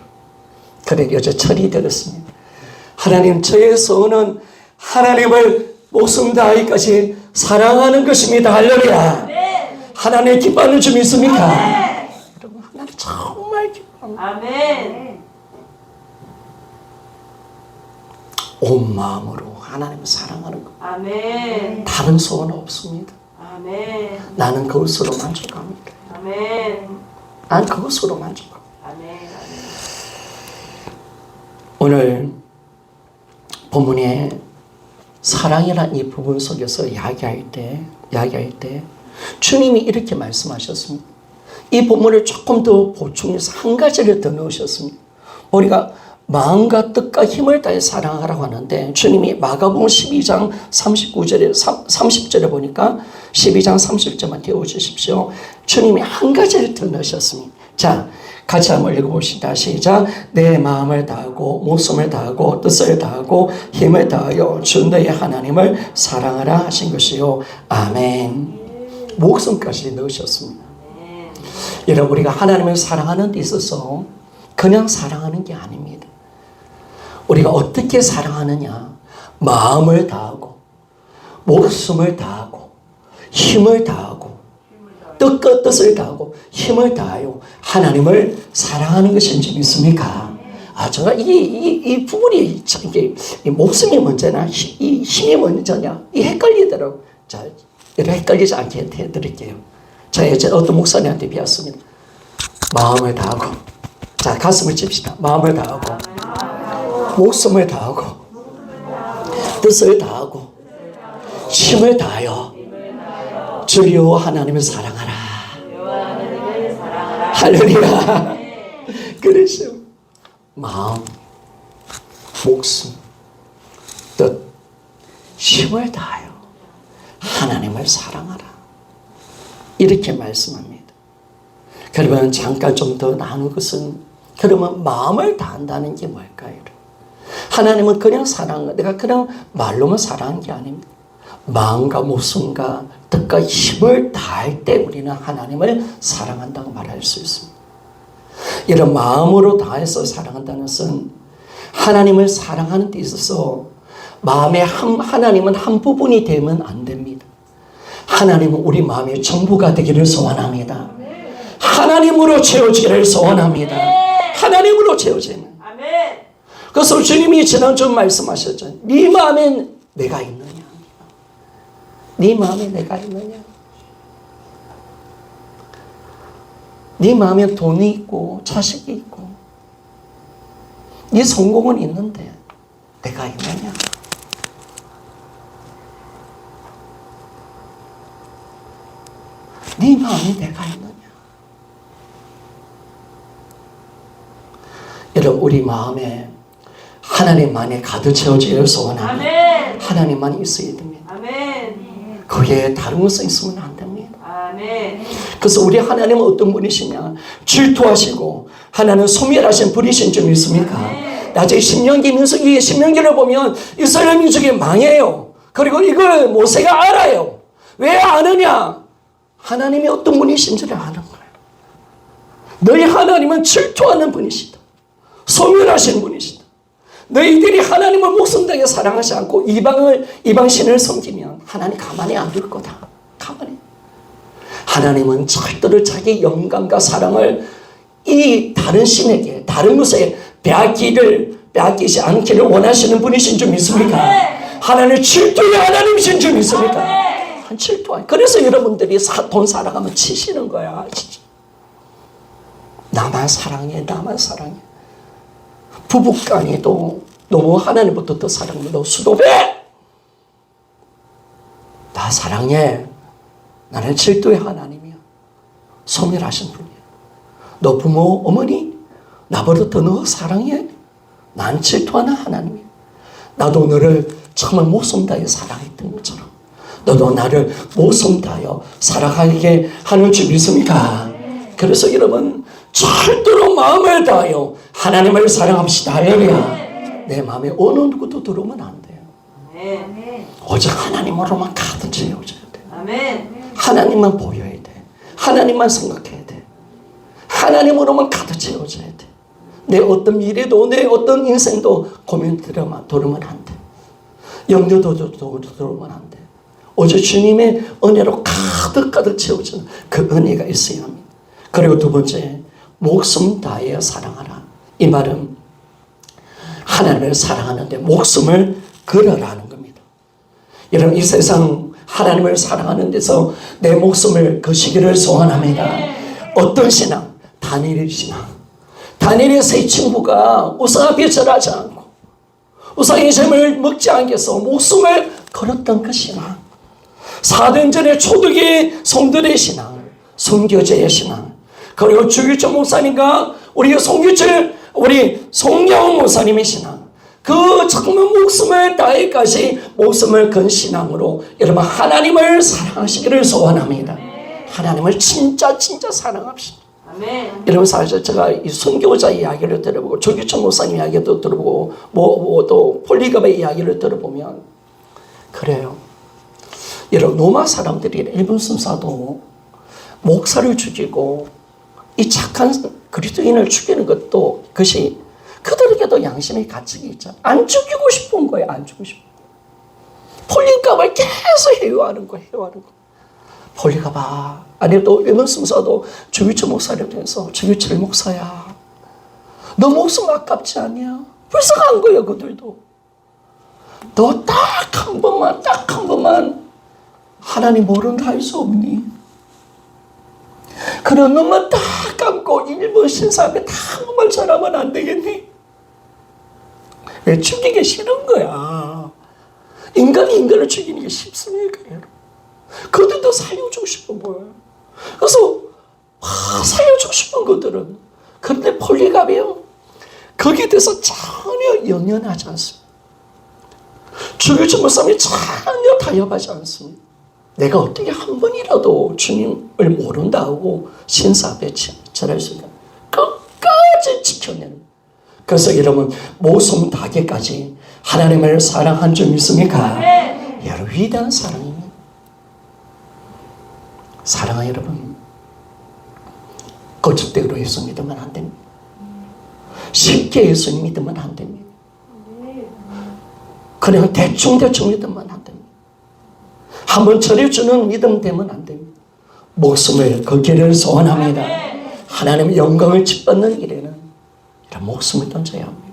그래 여자 철이 들었습니다. 하나님, 저의 소원은 하나님을 목숨 다하기까지 사랑하는 것입니다. 할렐루야. 하나님 기뻐하는 줄 믿습니까? 여러분, 하나님 정말 기뻐합니다. 아멘. 온 마음으로 하나님을 사랑하는 것. 아멘. 다른 소원 없습니다. 아멘. 나는 그것으로 만족합니다. 아멘. 난 그것으로 만족합니다. 아멘. 오늘 본문에 사랑이라는 이 부분 속에서 이야기할 때 주님이 이렇게 말씀하셨습니다. 이 본문을 조금 더 보충해서 한 가지를 더 넣으셨습니다. 우리가 마음과 뜻과 힘을 다해 사랑하라고 하는데, 주님이 마가복음 12장 39절에 30절에 보니까 12장 30절만 띄워주십시오. 주님이 한 가지를 더 넣으셨습니다. 자, 같이 한번 읽어봅시다. 시작. 내 마음을 다하고 목숨을 다하고 뜻을 다하고 힘을 다하여 주 너의 하나님을 사랑하라 하신 것이요. 아멘. 목숨까지 넣으셨습니다. 여러분, 우리가 하나님을 사랑하는 데 있어서 그냥 사랑하는 게 아닙니다. 우리가 어떻게 사랑하느냐? 마음을 다하고 목숨을 다하고 힘을 다하고 뜻과 뜻을 다하고 힘을 다하여 하나님을 사랑하는 것인지 믿습니까? 제가 이 부분이 이게 목숨이 먼저나 이 힘이 먼저냐 이 헷갈리더라고요. 자, 이렇게 헷갈리지 않게 해드릴게요. 자, 예전에 어떤 목사님한테 배웠습니다. 마음을 다하고, 자, 가슴을 칩시다. 마음을 다하고 목숨을 다하고 뜻을 다하고 힘을 다하여 주여 하나님을 사랑하라. 할렐루야. 그래서 마음, 목숨, 뜻, 힘을 다하여 하나님을 사랑하라. 이렇게 말씀합니다. 그러면 잠깐 좀 더 나누는 것은, 그러면 마음을 다한다는 게 뭘까요? 하나님은 그냥 사랑한, 내가 그냥 말로만 사랑한 게 아닙니다. 마음과 목숨과 뜻과 힘을 다할 때 우리는 하나님을 사랑한다고 말할 수 있습니다. 이런 마음으로 다해서 사랑한다는 것은 하나님을 사랑하는 데 있어서 마음의 하나님은 한 부분이 되면 안 됩니다. 하나님은 우리 마음의 전부가 되기를 소원합니다. 하나님으로 채워지기를 소원합니다. 하나님으로 채워지는. 그래서 주님이 지난주 말씀하셨죠. 네 마음에 내가 있느냐? 네 마음에 내가 있느냐? 네 마음에 돈이 있고 자식이 있고 네 성공은 있는데 내가 있느냐? 네 마음이 내가 있느냐? 여러분, 우리 마음에 하나님만이 가득 채워지기를 소원합니다. 아멘. 하나님만 있어야 됩니다. 아멘. 그 외에 다른 것은 있으면 안 됩니다. 아멘. 그래서 우리 하나님은 어떤 분이시냐? 질투하시고 하나님 소멸하신 분이신 줄 믿습니까? 나중에 신명기 민수기 신명기를 보면 이스라엘 민족이 망해요. 그리고 이걸 모세가 알아요. 왜 아느냐? 하나님이 어떤 분이신지를 아는 거예요. 너희 하나님은 질투하는 분이시다. 소멸하신 분이시다. 너희들이 하나님을 목숨다게 사랑하지 않고 이방신을 섬기면 하나님 가만히 안 둘 거다. 가만히. 하나님은 절대로 자기 영광과 사랑을 이 다른 신에게, 다른 것에 빼앗기지 않기를 원하시는 분이신 줄 믿습니까? 하나님 질투의 하나님이신 줄 믿습니까? 한 질투. 그래서 여러분들이 돈 살아가면 치시는 거야. 나만 사랑해, 나만 사랑해. 부부간에도 너무 하나님부터 더 사랑해. 너 수도배! 나 사랑해. 나는 질투의 하나님이야. 소멸하신 분이야. 너 부모, 어머니, 나보다 더 너 사랑해. 난 질투하는 하나님이야. 나도 너를 정말 목숨 다해 사랑했던 것처럼 너도 나를 목숨 다하여 살아가게 하는 줄 믿습니까? 그래서 여러분, 절대로 마음을 다하여 하나님을 사랑합시다. 할렐루야. 내 마음에 어느 누구도 들어오면 안 돼요. 아멘. 오직 하나님으로만 가득 채워져야 돼. 아멘. 하나님만 보여야 돼. 하나님만 생각해야 돼. 하나님으로만 가득 채워져야 돼. 내 어떤 미래도, 내 어떤 인생도 고민 들으면 안 돼. 염려도 들어오면 안 돼. 오직 주님의 은혜로 가득 채워지는 그 은혜가 있어야 합니다. 그리고 두 번째, 목숨 다하여 사랑하라. 이 말은 하나님을 사랑하는데 목숨을 걸어라는 겁니다. 여러분, 이 세상 하나님을 사랑하는 데서 내 목숨을 거시기를 소원합니다. 어떤 신앙? 다니엘 신앙. 다니엘의 세 친구가 우상 앞에 절하지 않고 우상의 잼을 먹지 않겠어 목숨을 걸었던 그 신앙. 4년 전에 초대교회 성들의 신앙, 선교제의 신앙, 그리고 주일철 목사님과 우리 송영훈 목사님의 신앙, 그 정말 목숨을 다해까지 목숨을 건 신앙으로 여러분 하나님을 사랑하시기를 소원합니다. 하나님을 진짜 사랑합시다. 아멘. 여러분, 사실 제가 이 선교자 이야기를 들어보고 조규천 목사님 이야기도 들어보고 또 폴리갑의 이야기를 들어보면 그래요. 여러분, 로마 사람들이 일본 순사도 목사를 죽이고 이 착한 그리스도인을 죽이는 것도 그것이 그들에게도 양심의 가책이 있죠. 안 죽이고 싶은 거예요. 안 죽이고 싶은 거예요. 폴리갑을 계속 해요하는 거예요. 폴리갑아. 아니 또 일본 순사도 조규철 목사를 통해서 조규철 목사야, 너 목숨 아깝지 않냐? 불쌍한 거예요. 그들도 너 딱 한 번만 하나님 모르는 할 수 없니? 그런 놈만 딱 감고 일본 신사 앞에 다 한 번만 절하면 안 되겠니? 왜 죽이기 싫은 거야? 인간이 인간을 죽이는 게 쉽습니까? 그들도 살려주고 싶은 거예요. 그래서 살려주고 싶은 것들은, 그런데 폴리갑이요, 거기에 대해서 전혀 연연하지 않습니다. 주교주 목사님이 전혀 타협하지 않습니다. 내가 어떻게 한 번이라도 주님을 모른다고 신사 앞에 절할 수 있는 끝까지 지켜내는. 그래서 여러분, 목숨 다하기까지 하나님을 사랑한 줄 믿습니까? 네. 여러분, 위대한 사랑입니다. 사랑은 여러분, 거짓대로 예수 믿으면 안 됩니다. 쉽게 예수 믿으면 안 됩니다. 그냥 대충 믿으면 안 됩니다. 한번 전해주는 믿음 되면 안 됩니다. 목숨을 걸기를 소원합니다. 하나님의 영광을 짓받는 일에는 이런 목숨을 던져야 합니다.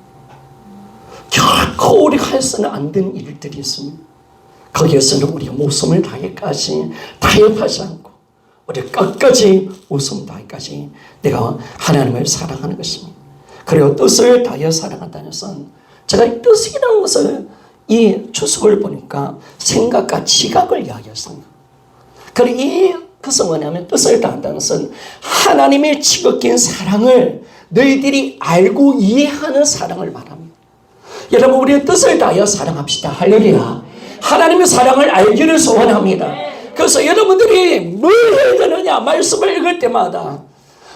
결코 우리가 해서는 안 되는 일들이 있습니다. 거기에서는 우리가 목숨을 다하기까지 타협하지 않고 우리 끝까지 목숨 다하기까지 내가 하나님을 사랑하는 것입니다. 그리고 뜻을 다하여 사랑한다는 것은 제가 뜻이라는 것을 이 추석을 보니까 생각과 지각을 이야기했습니다. 그리고 그것은 뭐냐면 뜻을 다한다는 것은 하나님의 지극히 사랑을 너희들이 알고 이해하는 사랑을 말합니다. 여러분 우리의 뜻을 다하여 사랑합시다. 할렐루야. 하나님의 사랑을 알기를 소원합니다. 그래서 여러분들이 뭘 해야 되느냐 말씀을 읽을 때마다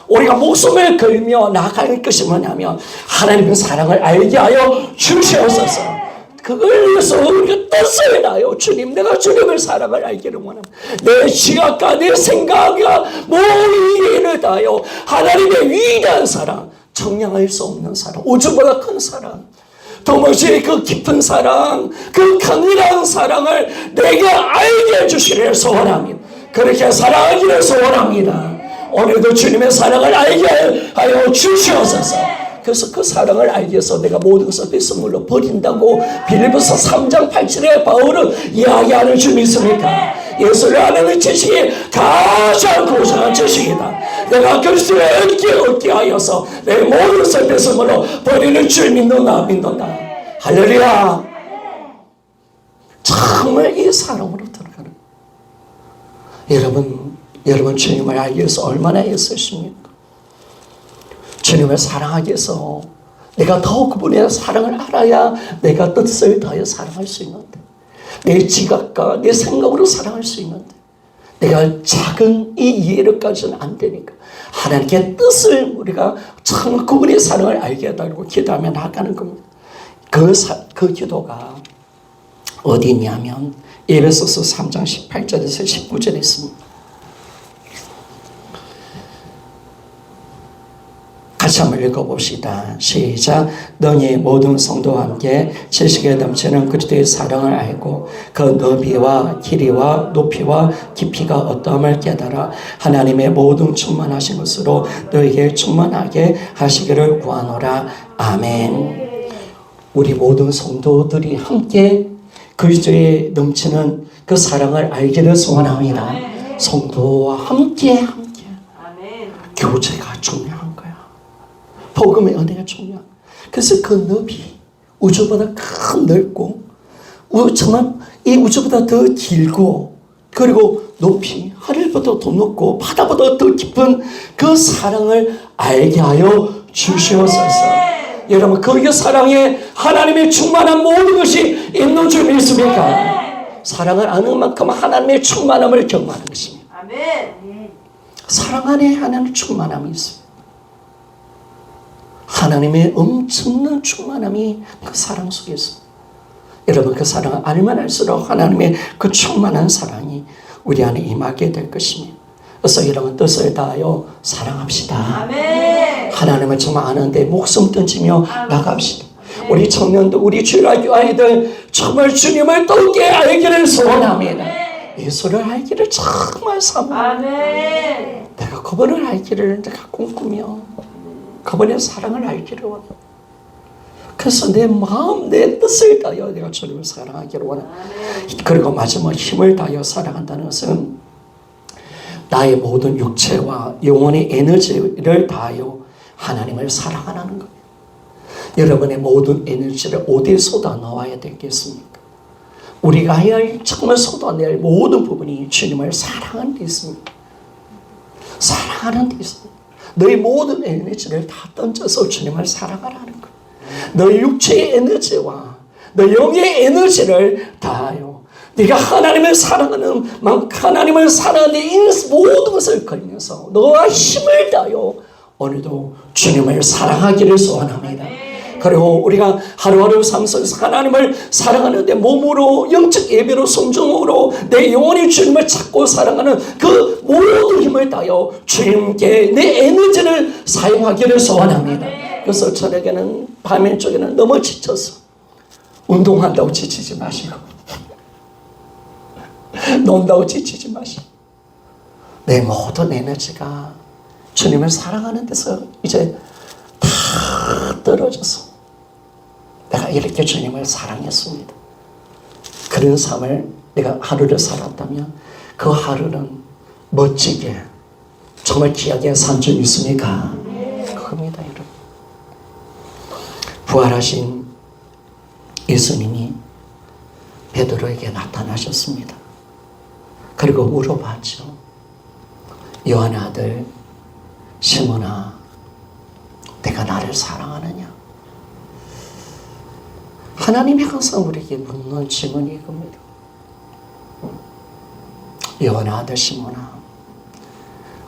우리가 목숨을 걸며 나아갈 것이 뭐냐면 하나님의 사랑을 알게 하여 주시옵소서. 그걸 위해서 우리가 뜻을 다하여 주님, 내가 주님의 사랑을 알기를 원합니다. 내 지각과 내 생각과 모든 일을 다하여 하나님의 위대한 사랑, 청량할 수 없는 사랑, 우주보다 큰 사랑, 도무지 그 깊은 사랑, 그 강렬한 사랑을 내게 알게 해주시기를 소원합니다. 그렇게 사랑하기를 소원합니다. 오늘도 주님의 사랑을 알게 하여 주시옵소서. 그래서 그 사랑을 알기 위해서 내가 모든 것을 빗물로 버린다고 빌립보서 3장 8절에 바울은 이야기하는 줄 믿습니까? 예수를 아는 지식이 가장 고상한 지식이다. 내가 그리스도의 얻게 하여서 내 모든 것을 빗물로 버리는 줄 믿는다. 할렐루야. 정말 이 사랑으로 들어가는 여러분 주님을 알기 위해서 얼마나 애쓰십니까? 주님을 사랑하기 위해서 내가 더욱 그분의 사랑을 알아야 내가 뜻을 다해 사랑할 수 있는데, 내 지각과 내 생각으로 사랑할 수 있는데, 내가 작은 이 이해력까지는 안 되니까 하나님의 뜻을 우리가 정말 그분의 사랑을 알게 해달라고 기도하며 나가는 겁니다. 그 기도가 어디 있냐면 에베소서 3장 18절에서 19절에 있습니다. 같이 한번 읽어봅시다. 시작. 너희 모든 성도와 함께 지식에 넘치는 그리스도의 사랑을 알고 그 너비와 길이와 높이와 깊이가 어떠함을 깨달아 하나님의 모든 충만하신 것으로 너희에게 충만하게 하시기를 구하노라. 아멘. 우리 모든 성도들이 함께 그리스도에 넘치는 그 사랑을 알기를 소원합니다. 성도와 함께 교제가 중요한 거야. 복음의 은혜가 중요한. 그래서 그 너비, 우주보다 큰 넓고 정말 이 우주보다 더 길고, 그리고 높이 하늘보다 더 높고 바다보다 더 깊은 그 사랑을 알게 하여 주시옵소서. 여러분 그 사랑에 하나님의 충만한 모든 것이 있는 줄 믿습니까? 사랑을 아는 만큼 하나님의 충만함을 경험하는 것입니다. 사랑 안에 하나님의 충만함이 있습니다. 하나님의 엄청난 충만함이 그 사랑 속에 있습니다. 여러분 그 사랑을 알면 알수록 하나님의 그 충만한 사랑이 우리 안에 임하게 될 것입니다. 그래서 여러분 뜻을 다하여 사랑합시다. 아멘. 하나님을 정말 아는데 목숨 던지며 나갑시다. 우리 청년들, 우리 주일학교 아이들 정말 주님을 더욱이 알기를 소원합니다. 예수를 알기를 정말 사모합니다. 내가 그분을 알기를 내가 꿈꾸며 그분의 사랑을 알기를 원합니다. 그래서 내 마음, 내 뜻을 다하여 내가 주님을 사랑하기를 원합니다. 그리고 마지막 힘을 다하여 사랑한다는 것은 나의 모든 육체와 영혼의 에너지를 다하여 하나님을 사랑하는 겁니다. 여러분의 모든 에너지를 어디에 쏟아 넣어야 되겠습니까? 우리가 해야 할 정말 쏟아내야 할 모든 부분이 주님을 사랑하는 데 있습니다. 사랑하는 데 있습니다. 너의 모든 에너지를 다 던져서 주님을 사랑하라는 거예요. 너의 육체의 에너지와 너 영의 에너지를 다하여 네가 하나님을 사랑하는 만큼 하나님을 사랑하는 이 모든 것을 걸면서 너와 힘을 다하여 오늘도 주님을 사랑하기를 소원합니다. 그리고 우리가 하루하루 삶 속에서 하나님을 사랑하는데 몸으로 영적 예배로 성정으로 내 영혼이 주님을 찾고 사랑하는 그 모든 힘을 다하여 주님께 내 에너지를 사용하기를 소원합니다. 그래서 저녁에는 밤에 쪽에는 너무 지쳐서 운동한다고 지치지 마시고 논다고 지치지 마시고 내 모든 에너지가 주님을 사랑하는 데서 이제 다 떨어져서 내가 이렇게 주님을 사랑했습니다. 그런 삶을 내가 하루를 살았다면 그 하루는 멋지게 정말 귀하게 산 줄 믿습니까? 그겁니다, 여러분. 부활하신 예수님이 베드로에게 나타나셨습니다. 그리고 물어봤죠. 요한의 아들 시몬아, 내가 나를 사랑하느냐? 하나님이 항상 우리에게 묻는 질문이 이겁니다. 요한의 아들 시몬아,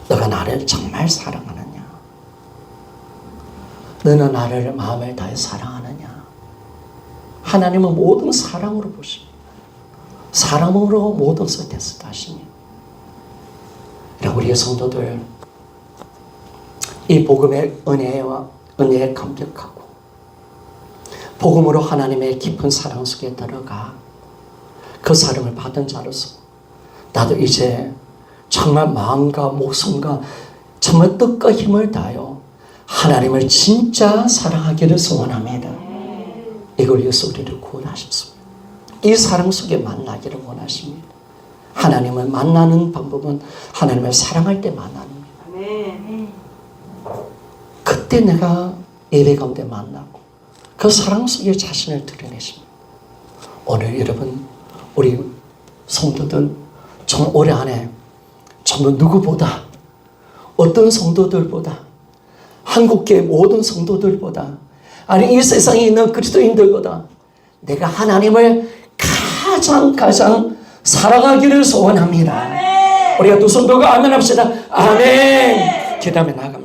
너가 나를 정말 사랑하느냐? 너는 나를 마음을 다해 사랑하느냐? 하나님은 모든 사랑으로 보십니다. 사랑으로 모든 것을 대수하십니다. 우리의 성도들, 이 복음의 은혜에 감격하고 복음으로 하나님의 깊은 사랑 속에 들어가 그 사랑을 받은 자로서 나도 이제 정말 마음과 목숨과 정말 뜻과 힘을 다하여 하나님을 진짜 사랑하기를 소원합니다. 이걸 위해서 우리를 구원하셨습니다. 이 사랑 속에 만나기를 원하십니다. 하나님을 만나는 방법은 하나님을 사랑할 때 만나는 겁니다. 그때 내가 예배 가운데 만나고 그 사랑 속에 자신을 드러내십니다. 오늘 여러분, 우리 성도들 정말 올해 안에 정말 누구보다, 어떤 성도들보다, 한국계 모든 성도들보다, 아니 이 세상에 있는 그리스도인들보다 내가 하나님을 가장 사랑하기를 소원합니다. 우리가 두 손 들고 아멘 합시다. 아멘. 그 다음에 나아갑니다.